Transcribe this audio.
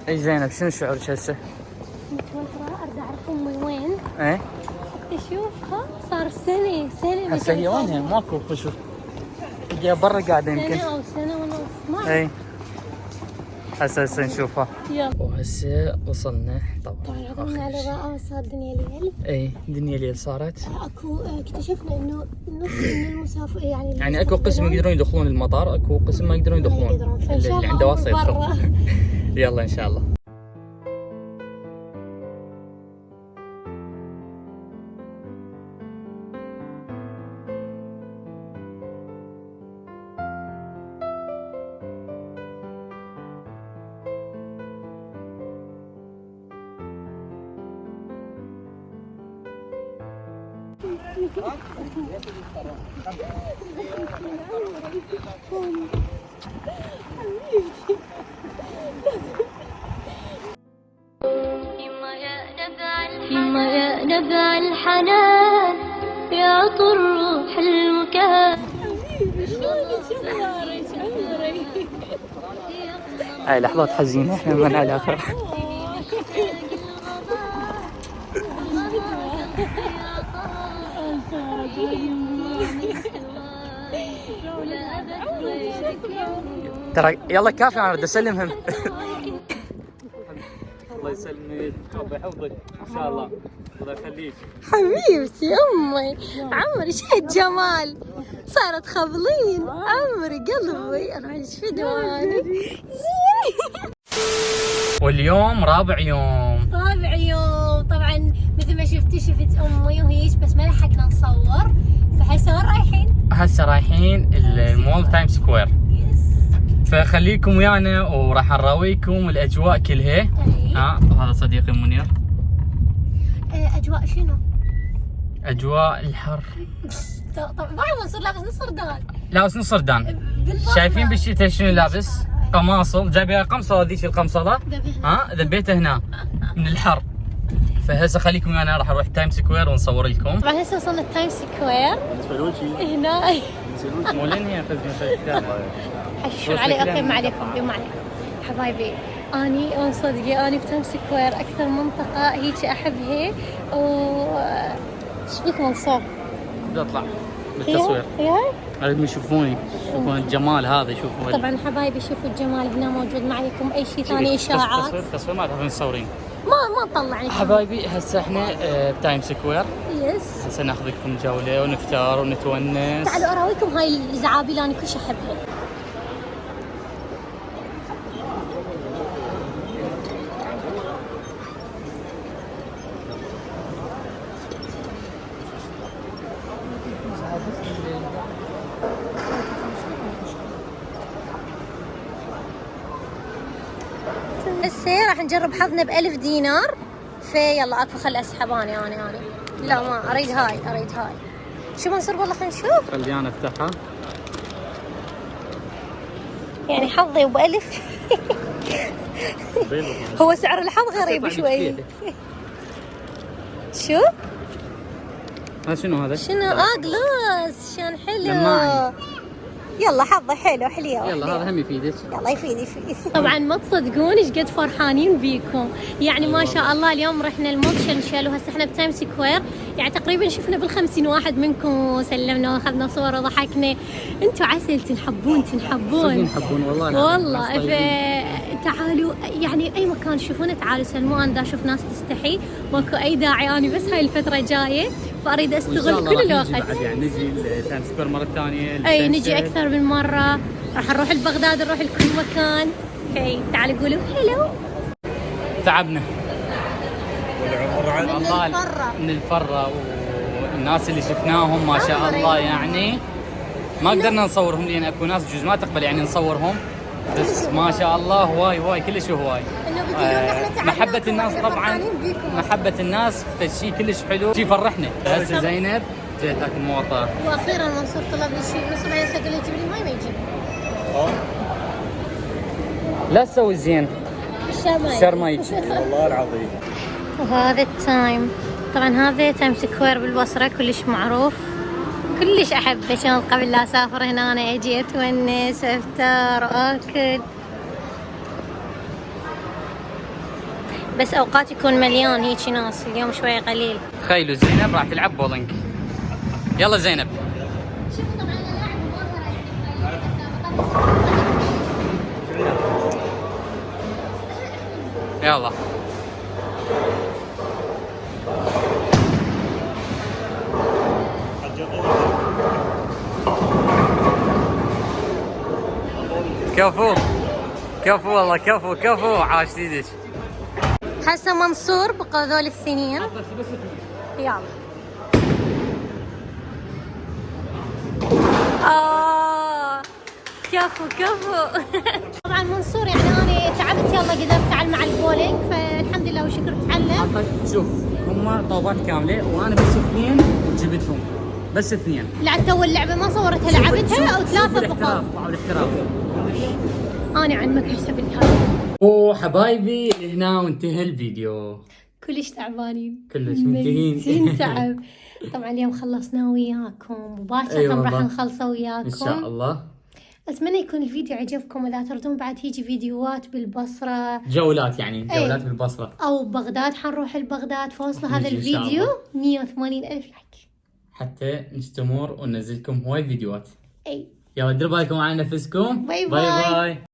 اي زينب، شنو شعورك هسه؟ متوترة، اريد اعرف امي وين. ايه اشوفها صار سنة هسه هي وينها؟ ماكو شوف، هي برا قاعدة يمكن سنة او سنة ونص. ما اي هسه نشوفها. يلا. وهسه وصلنا طبعا عقبنا على بقى وصار الدنيا ليل. اي الدنيا ليل صارت. اكو اكتشفنا انه نص من المسافر يعني اكو قسم يقدرون يدخلون المطار، اكو قسم ما يقدرون يدخلون. اللي عنده وصل يدخل. يلا ان شاء الله. فيما يا نبع الحنان يعطي الروح المكان. هاي لحظات حزينة احنا من على الاخر. ترى يلا كافي، انا بدي اسلمهم. الله يسلمك ويحفظك ان شاء الله، الله يخليك حبيبتي امي. عمري شهد جمال، صارت خبلين عمري قلبي. انا ايش في دواني. واليوم رابع يوم. طبعا مثل ما شفت امي وهيش، بس ما لحقنا نصور. فهسه وين رايحين؟ هسه رايحين المول تايم سكوير. فخليكم ويانا وراح نراويكم الاجواء كلها. وهذا صديقي منير. اجواء شنو؟ اجواء الحر. طبعا ما نصير لابس نص ردان. لابس نص ردان. شايفين بالشتاء شنو لابس؟ قماصل، جايبها قمصه، هذيك القمصله ذبيتها هنا من الحر. فهسه خليكم ويانا، راح اروح تايم سكوير ونصور لكم. طبعا هسه وصلنا التايم سكوير هنا. مو لين هي خزنه حشوا علي. اوكي ما عليكم حبايبي. اني صدقي اني بتايم سكوير اكثر منطقه هيك احبها. ايش بيكم نصور؟ بدي اطلع بالتصوير. اريد يشوفوني، يشوفون الجمال هذا. يشوفون طبعا حبايبي شوفوا الجمال هنا موجود. ما عليكم اي شيء ثاني اشاعات. تصوير ما تعرفين تصورين. ما نطلع حبايبي. هسه احنا بتايم سكوير. يس. هسه ناخذكم جوله ونفتر ونتونس. تعالوا اراويكم هاي الزعابي اللي كلش احبها. هسه راح نجرب حظنا ب1000 دينار. فيلا اكفى خل اسحب انا. لا ما اريد هاي. شو منصور والله خلينا نشوف. خلي انا افتحها. يعني حظي ب1000. هو سعر الحظ غريب شوي. شو؟ شنو هذا؟ شنو؟ جلوس شلون حلو. لماعي. يلا حظه حلو حليو. يلا هذا هم يفيدك. يلا يفيد. طبعا ما تصدقون ايش قد فرحانين بيكم. يعني ما شاء الله اليوم رحنا المول شنشل، وهسه احنا بتايم سكوير. يعني تقريبا شفنا بال50 واحد منكم وسلمنا واخذنا صور وضحكنا. انتم عسل، تنحبون والله. تعالوا يعني اي مكان تشوفونه تعالوا سلموا. انا دا اشوف ناس تستحي، ماكو اي داعي. انا بس هاي الفتره جايه فاريد استغل كل الوقت. يعني نجي التايم سكوير مره ثانيه. اي نجي اكثر من مره. راح نروح لبغداد، نروح لكل مكان. اوكي تعالوا قولوا هلو. تعبنا من الفره والناس اللي شفناهم ما شاء الله. يعني ما قدرنا نصورهم لان اكو ناس بجوز ما تقبل يعني نصورهم، بس ما شاء الله هواي كلش هواي. محبة الناس طبعا، محبة الناس شيء كلش حلو، شيء فرحنا. هسه زينب جيت اكل موطأ. واخيرا منصور طلب لي شيء، بس بعدين قال لي جيب لي ماي ما يجيب. لا تسوي زين الشر ما يجي. والله العظيم. وهذا التايم. طبعا هذا تايم سكوير بالبصرة كلش معروف، كلش احبه. كان قبل لا اسافر هنا انا اجي اتونس افطر واكل. بس اوقات يكون مليان هيك ناس، اليوم شوي قليل. تخيلوا زينب راح تلعب بولينج. يلا زينب. شوفوا طبعا انا لاعب يلا. كفو كفو والله، كفو كفو، عاش ايدك. هسه منصور بقى ذول الثنين. يلا. كفو كفو. طبعا منصور يعني انا تعبت، يلا قدرت اتعلم مع البولينج، فالحمد لله وشكر تعلم. شوف هم طوبات كامله وانا بس اثنين جبتهم، بس اثنين. لعبت اول لعبه ما صورتها، لعبتها او ثلاثه بقى. الاحتراف. انا علمك هسه بالهاي. وحبايبي هنا وانتهى الفيديو. كلش تعبانين، كلش منتهين. ميتين تعب. طبعا اليوم خلصنا وياكم، وباكر أيوة هم راح والله. نخلصه وياكم ان شاء الله. اتمنى يكون الفيديو عجبكم. اذا تردون بعد هيجي فيديوهات بالبصره، جولات يعني، جولات أي. بالبصره او بغداد، حنروح لبغداد، فوصلوا هذا نجي إن شاء الفيديو الله. 180 الف لايك. حتى نستمر وننزلكم هواي فيديوهات. اي يلا ديروا بالكم على نفسكم. باي باي باي. باي.